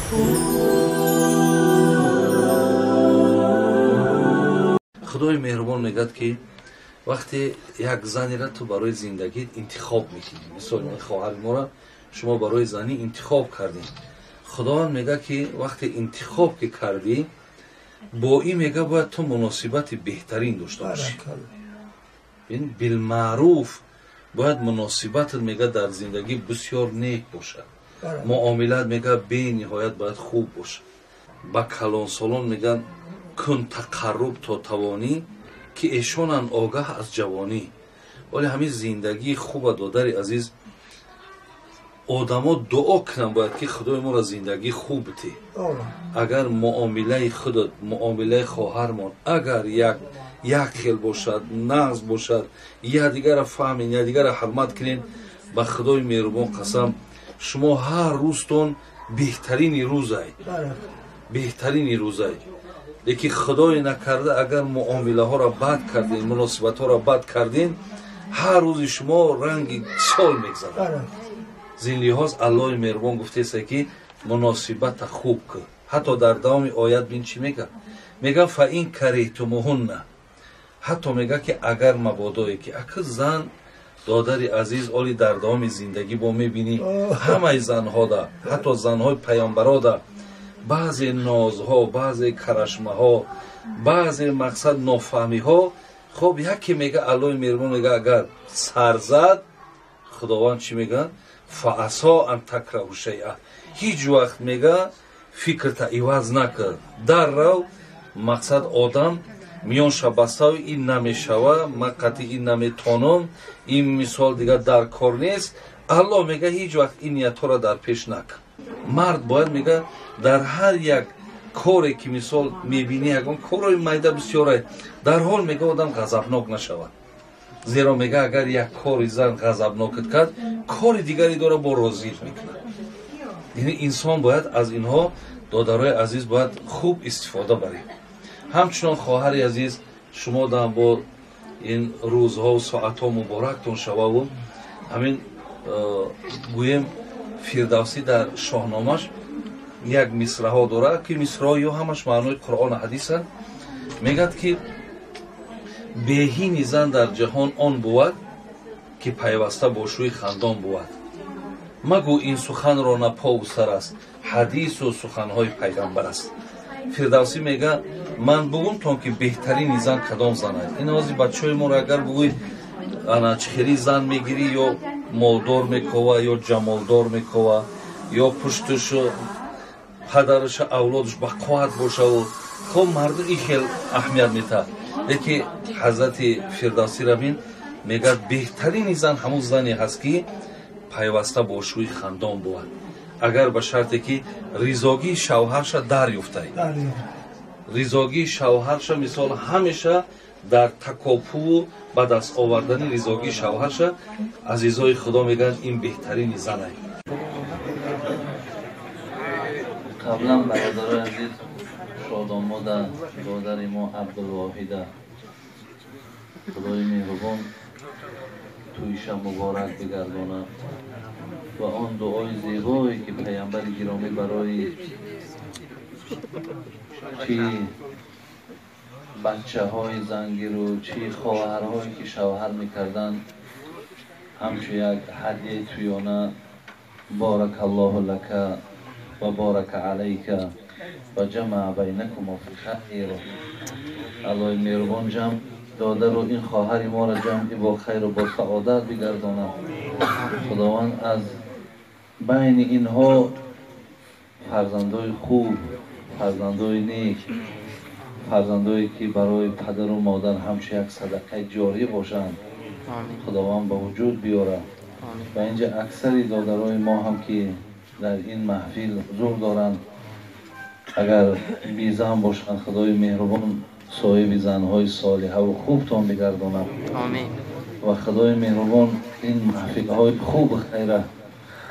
خدای مهربان میگه که وقتی یک زنی را تو برای زندگی انتخاب میکنی، مثلا این خواهر ما را شما برای زنی انتخاب کردین، خداوند میگه که وقتی انتخاب که کردی با این میگه باید تو مناسبت بهترین داشته باشی. این بالمعروف باید مناسبت میگه در زندگی بسیار نیک باشه. معاملت میگه به نهایت باید خوب باشه. با کلان سالان میگن کن تقرب تا توانی که ایشانن آگاه از جوانی. ولی همین زندگی خوب دادر عزیز آدما دعا کنن باید که خدای ما را زندگی خوب بده. اگر معامله خودت معامله خواهرمان اگر یک خیل باشد، نقص باشد، یا دیگر را فهمین یا دیگر را حرمت کنین، با خدای مهربان قسم شما هر روزتون بهترین روزه، بهترین روزه. لیکن خدای نکرده اگر معامله ها را بد کردین، مناسبت ها را بد کردین، هر روز شما رنگ سال میگذره. زین لحاظ الله مهربان گفته است که مناسبت خوب کن. حتی در دوام آیت بین چی میگه؟ میگه فاین کریتموهن، حتی میگه که اگر مبادایی که اگر زن دادر عزیز اولی در دوام زندگی با میبینی همه زنها دا، حتی زنهای پیامبرا دا بعضی نازها، بعضی کرشمه ها، بعضی مقصد نافهمی ها، خب یکی میگه الله مهربان میگه اگر سر زد خداوند چی میگه؟ فعسا ان تکرهوا شیئا، هیچ وقت میگه فکرت عوض نکن، در رو مقصد آدم میان شبستاو این نمیشوه، مقتی این نمیتونم، این مثال دیگه در کار نیست. الله میگه هیچ وقت این نیتها را در پیش نکن. مرد باید میگه در هر یک کاری که مثال میبینی یکان کارای میده بسیاره، در حال میگه آدم غضبناک نشود. زیرا میگه اگر یک کاری زن غضبناکت کرد، کار دیگری داره با راضی میکنه. یعنی انسان باید از اینها دادرای عزیز باید خوب استفاده برید. همچنان خواهر عزیز شما در با این روزها و ساعتها مبارکتون شوه و همین گویم فردوسی در شاهنامش یک مصرع ها داره که مصرع یا همش معنای قرآن و حدیث هست. میگد که بهین زن در جهان آن بود که پیوسته با شوی خندان بود. مگو این سخن را نه پا و سر است، حدیث و سخنهای پیغمبر است. فردوسی میگه من بگم تا که بهترین زن کدام زن است. این آزی بچه های ما را اگر بگوید انا چخیری زن میگیری یا مالدار میکوه یا جمالدار میکوه یا پشتش پدرش اولادش با قوت باشه و خب مردم این خیلی اهمیت میده. لیکن حضرت فردوسی را بین میگه بهترین زن همون زنی هست که پیوسته با شوی خندان بود، اگر به شرطی که رضاگی شوهرش دریافته. رضاگی شوهرش مثال همیشه در تکاپو به دست آوردن رضاگی شوهرش عزیزای خدا میگن این بهترین زن است. قبلا برادر عزیز شاداماده دادر ما عبدالواحده خدای مهربان تویش مبارک بگردانه و آن دعای زیبایی که پیامبر گرامی برای چی بچه های زنگیر و چی خواهرهایی که شوهر میکردن همچون یک هدیه تویانه بارک الله لک و بارک علیک و جمع بینکم فی خیر. الله مهربان جمع داده رو این خواهر ما را جمعی با خیر و با سعادت بگردانم. خداوند از بین اینها فرزندای خوب، فرزندای نیک، فرزندایی که برای پدر و مادر همچه یک صدقه جاریه باشند خداوند به وجود بیاره. و اینجا اکثری دادرای ما هم که در این محفل حضور دارند اگر بیزن باشند خدای مهربان صاحب زنهای صالحه و خوبتان بگرداند و خدای مهربان این محفلهای خوب خیره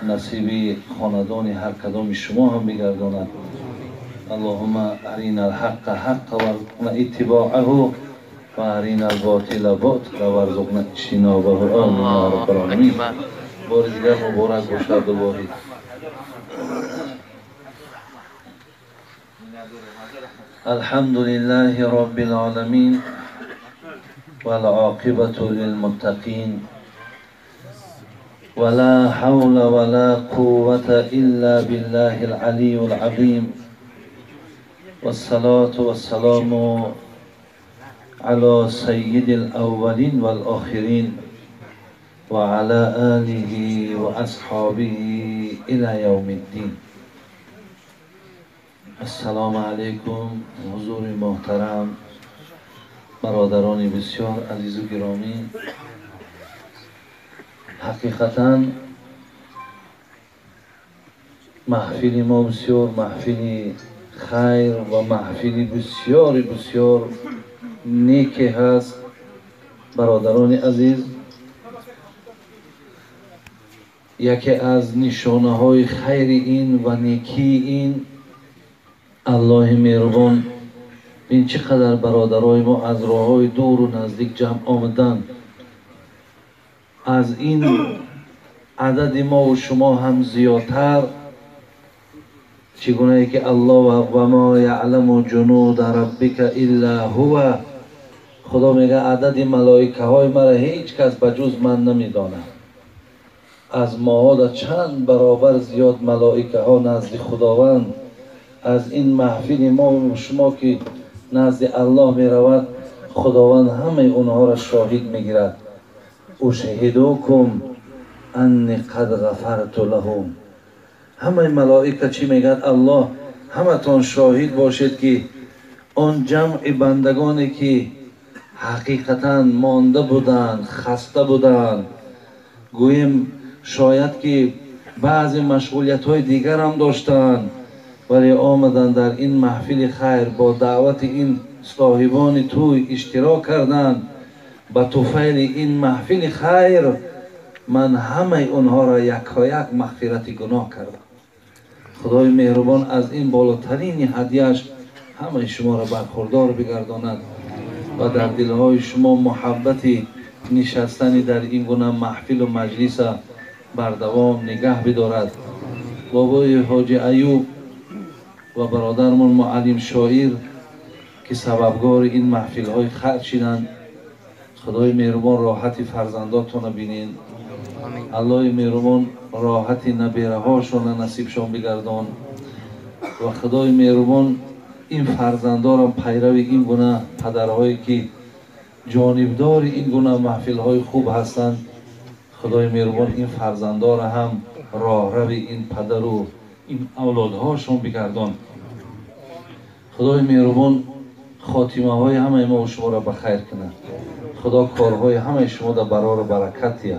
نصیبی خاندان هر کدام شما هم بگرداند. اللهم ارنا الحق حق وارزقنا اتباعه و ارنا الباطل باطل وارزقنا اجتنابه. آمین یا رب العالمین. بار دیگر مبارک باشه عبدالواحد. الحمد لله رب العالمين والعاقبة للمتقين ولا حول ولا قوة إلا بالله العلي العظيم والصلاة والسلام على سيد الأولين والآخرين وعلى آله وأصحابه إلى يوم الدين. السلام علیکم حضور محترم، برادران بسیار عزیز و گرامی. حقیقتاً محفل ما بسیار محفل خیر و محفل بسیار بسیار نیکی هست. برادران عزیز، یکی از نشانه های خیر این و نیکی این الله مهربان این چقدر برادرای ما از راه های دور و نزدیک جمع آمدن. از این عدد ما و شما هم زیادتر، چگونه ای که الله و ما یعلم جنود ربک الا هو، خدا میگه عدد ملائکه های مرا هیچ کس بجز من نمیداند. از ماها در چند برابر زیاد ملائکه ها نزد خداوند. از این محفل ما و شما که نزد الله می رود، خداوند همه اونها را شاهد می گیرد. اشهدوکم انی قد غفرت لهم. همه ملائکه چی میگن؟ الله همه تان شاهد باشید که آن جمع بندگانی که حقیقتا مانده بودند، خسته بودند، گویم شاید که بعضی مشغولیت های دیگر هم داشتند، ولی آمدن در این محفل خیر با دعوت این صاحبان توی اشتراک کردند. با توفیل این محفل خیر من همه اونها را یکایک مغفرت گناه کردم. خدای مهربان از این بالاترین هدیه‌اش همه شما را برخوردار بگرداند و در دلهای شما محبتی نشستن در این گونه محفل و مجلس بر دوام نگه بدارد. بابای حاجی ایوب و برادرمان معلم شاعر که سببگار این محفل های خیر شدند، خدای مهربان راحت فرزنداتون بینین. الله مهربان راحت نبیره هاشون نصیبشون بگردان و خدای مهربان این فرزندارم پیروی این گونه پدرهایی که جانبدار این گونه محفل های خوب هستند، خدای مهربان این فرزندار هم راه روی این پدر و این اولادهاشون بگردان. خدای مهربان خاتمه های همه ما و شما را بخیر کنه. خدا کارهای همه شما در برار برکت یا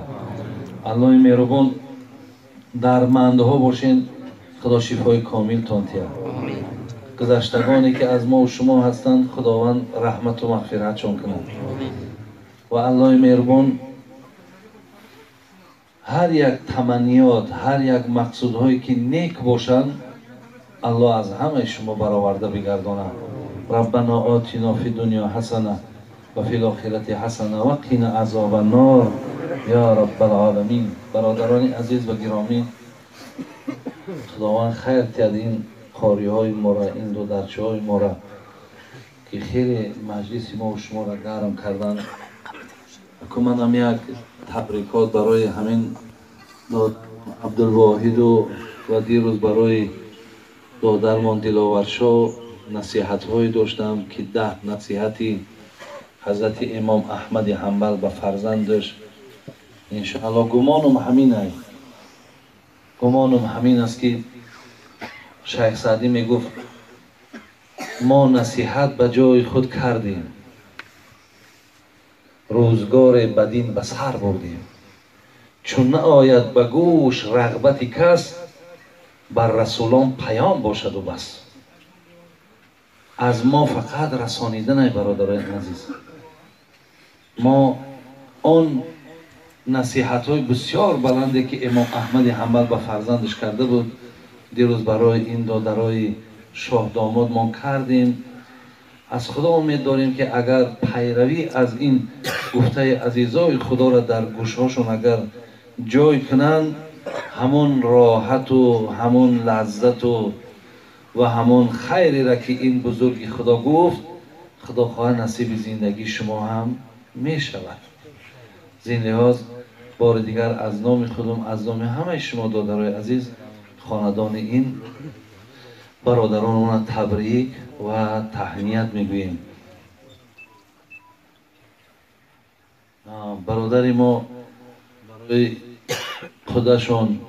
الله مهربان درمندها باشین. خدا شفای کامل تانتیا. گذشتگانی که از ما و شما هستند خداوند رحمت و مغفرت چون کنه و الله مهربان هر یک تمنیات، هر یک مقصودهایی که نیک باشند الله از همه شما برآورده بگردانه. ربنا آتنا فی الدنیا حسنه و فی الاخرة حسنه و قنا عذاب النار یا رب العالمین. برادران عزیز و گرامی، خداوند خیر تید این خاری های ما را، این دو درچه های ما را که خیلی مجلس ما و شما را گرم کردن. من هم یک تبریکات برای همین عبدالواحد و دیروز برای دادرمان دلاورشا نصیحت های داشتم که 10 نصیحتی حضرت امام احمد حنبل به فرزندش. انشاءالله گمانم همین است که شیخ سعدی می گفت ما نصیحت به جای خود کردیم، روزگار بدین به سر بردیم. چون نآید به گوش رغبت کس، بر رسولان پیام باشد و بس. از ما فقط رسانیدن ای برادران عزیز. ما آن نصیحت های بسیار بلنده که امام احمد حنبل به فرزندش کرده بود دیروز برای این دادرای شاه داماد ما کردیم. از خدا امید داریم که اگر پیروی از این گفته عزیزای خدا را در گوشهاشون اگر جای کنند، همون راحت و همون لذت و و همان خیری را که این بزرگ خدا گفت، خدا خواه نصیب زندگی شما هم می شود. زین لحاظ بار دیگر از نام خودم، از نام همه شما دادرای عزیز، خاندان این برادران تبریک و تهنیت میگوییم. برادری ما برای خودشون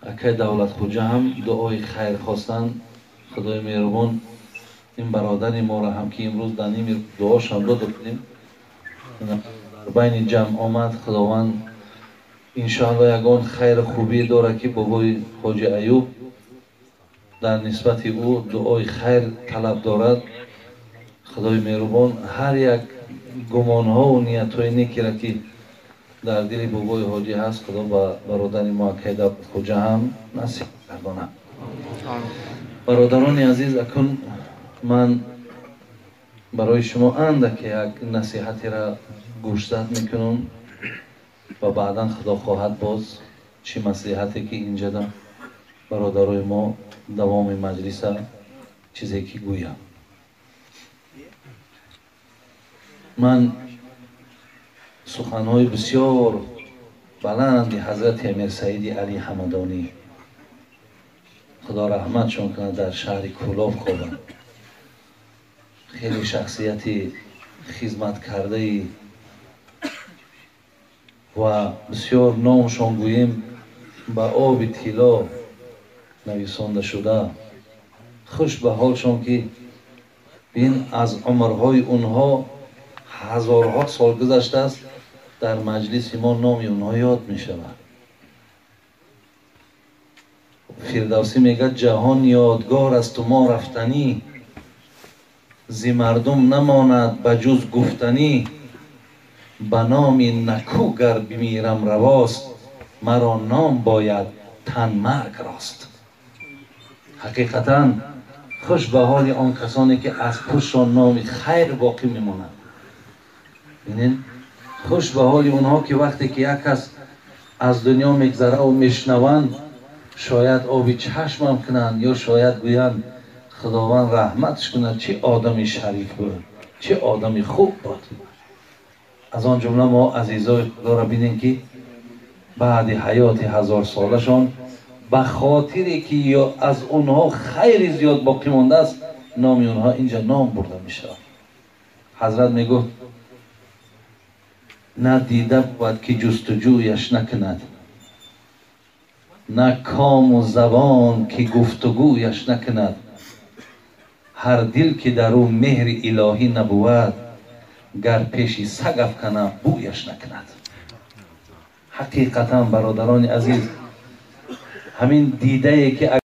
اکای دولت خوجه هم دعای خیر خواستن. خدای مهربان این برادر ما را هم که امروز در نیم دعاش هم داده بودیم، در بین جمع آمد. خداوند انشاءالله یگان خیر خوبی داره که بابای حاجی ایوب در نسبت او دعای خیر طلب دارد. خدای مهربان هر یک گمان ها و نیت های نیکی را که در دل بابای حاجی هست، خدا با برادر ما اکای دولت خوجه هم نصیب گرداند. برادران عزیز، اکنون من برای شما اندک یک نصیحتی را گوشزد میکنم و بعدا خدا خواهد باز چی نصیحتی که اینجا دا برادرای ما دوام مجلس چیزی که گویم. من سخنهای بسیار بلند حضرت امیر سید علی حمدانی خدا رحمتشون کنه در شهر کولاب خوابند. خیلی شخصیت خدمت کرده و بسیار نامشان گوییم با آب طلا نویسانده شده. خوش به حالشان که این از عمرهای اونها هزارها سال گذشته است، در مجلس ما نامی اونها یاد می شود. فردوسی میگه جهان یادگار است و ما رفتنی، زی مردم نماند بجز گفتنی، به نام نکو گر بمیرم رواست، مرا نام باید تن مرگ راست. حقیقتا خوش به حال آن کسانی که از پشتشان نام خیر باقی میماند. ببینید خوش به حال اونها که وقتی که یک کس از دنیا میگذره و میشنوند، شاید آبی چشم هم کنند یا شاید گویند خداوند رحمتش کنه، چه آدمی شریف بود، چه آدمی خوب بود. از آن جمله ما عزیزای خدا را بینیم که بعد حیات 1000 سالشان به خاطری که یا از اونها خیلی زیاد باقی مانده است، نام اونها اینجا نام برده می شود. حضرت می گفت نه دیده بود که جستجویش نکند، نه کام و زبان که گفتگویش نکند، هر دل که در او مهر الهی نبود، گر پیشی سگ افکنه بویش نکند. حقیقتا برادران عزیز، همین دیده که